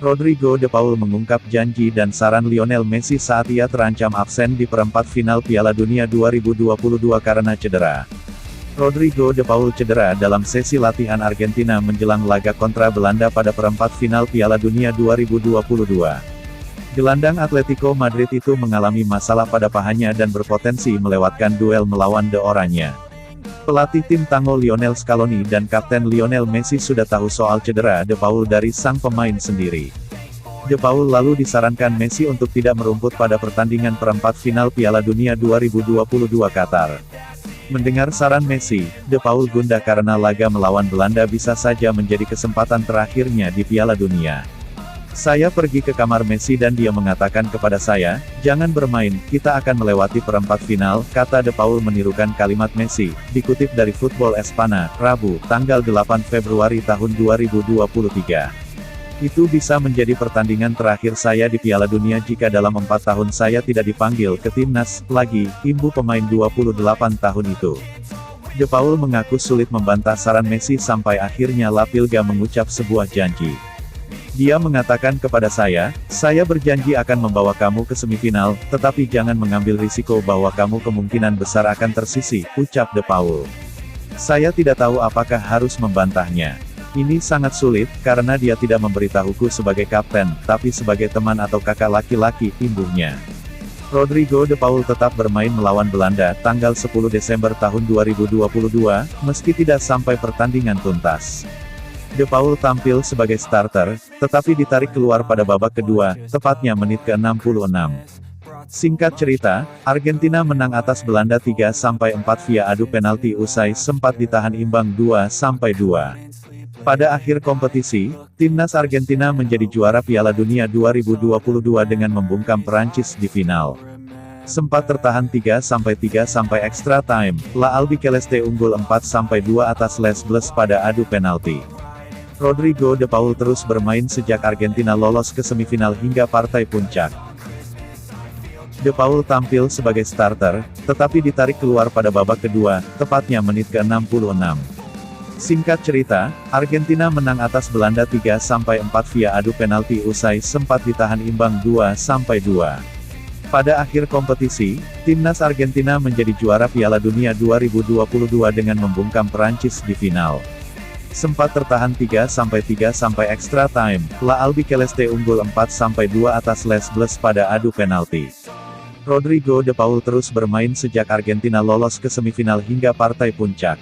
Rodrigo de Paul mengungkap janji dan saran Lionel Messi saat ia terancam absen di perempat final Piala Dunia 2022 karena cedera. Rodrigo de Paul cedera dalam sesi latihan Argentina menjelang laga kontra Belanda pada perempat final Piala Dunia 2022. Gelandang Atletico Madrid itu mengalami masalah pada pahanya dan berpotensi melewatkan duel melawan The Oranye. Pelatih tim Tango Lionel Scaloni dan Kapten Lionel Messi sudah tahu soal cedera De Paul dari sang pemain sendiri. De Paul lalu disarankan Messi untuk tidak merumput pada pertandingan perempat final Piala Dunia 2022 Qatar. Mendengar saran Messi, De Paul gundah karena laga melawan Belanda bisa saja menjadi kesempatan terakhirnya di Piala Dunia. Saya pergi ke kamar Messi dan dia mengatakan kepada saya, "Jangan bermain, kita akan melewati perempat final," kata De Paul menirukan kalimat Messi, dikutip dari Football Espana, Rabu, tanggal 8 Februari tahun 2023. Itu bisa menjadi pertandingan terakhir saya di Piala Dunia jika dalam 4 tahun saya tidak dipanggil ke timnas lagi, imbu pemain 28 tahun itu. De Paul mengaku sulit membantah saran Messi sampai akhirnya La Pilga mengucap sebuah janji. Dia mengatakan kepada saya berjanji akan membawa kamu ke semifinal, tetapi jangan mengambil risiko bahwa kamu kemungkinan besar akan tersisih, ucap De Paul. Saya tidak tahu apakah harus membantahnya. Ini sangat sulit, karena dia tidak memberitahuku sebagai kapten, tapi sebagai teman atau kakak laki-laki, imbuhnya. Rodrigo de Paul tetap bermain melawan Belanda, tanggal 10 Desember tahun 2022, meski tidak sampai pertandingan tuntas. De Paul tampil sebagai starter, tetapi ditarik keluar pada babak kedua, tepatnya menit ke-66. Singkat cerita, Argentina menang atas Belanda 3-4 via adu penalti usai sempat ditahan imbang 2-2. Pada akhir kompetisi, timnas Argentina menjadi juara Piala Dunia 2022 dengan membungkam Perancis di final. Sempat tertahan 3-3 extra time, La Albiceleste unggul 4-2 atas Les Bleus pada adu penalti. Rodrigo de Paul terus bermain sejak Argentina lolos ke semifinal hingga partai puncak. De Paul tampil sebagai starter, tetapi ditarik keluar pada babak kedua, tepatnya menit ke-66. Singkat cerita, Argentina menang atas Belanda 3-4 via adu penalti usai sempat ditahan imbang 2-2. Pada akhir kompetisi, timnas Argentina menjadi juara Piala Dunia 2022 dengan membungkam Perancis di final. Sempat tertahan 3-3 extra time, La Albiceleste unggul 4-2 atas Les Bleus pada adu penalti. Rodrigo de Paul terus bermain sejak Argentina lolos ke semifinal hingga partai puncak.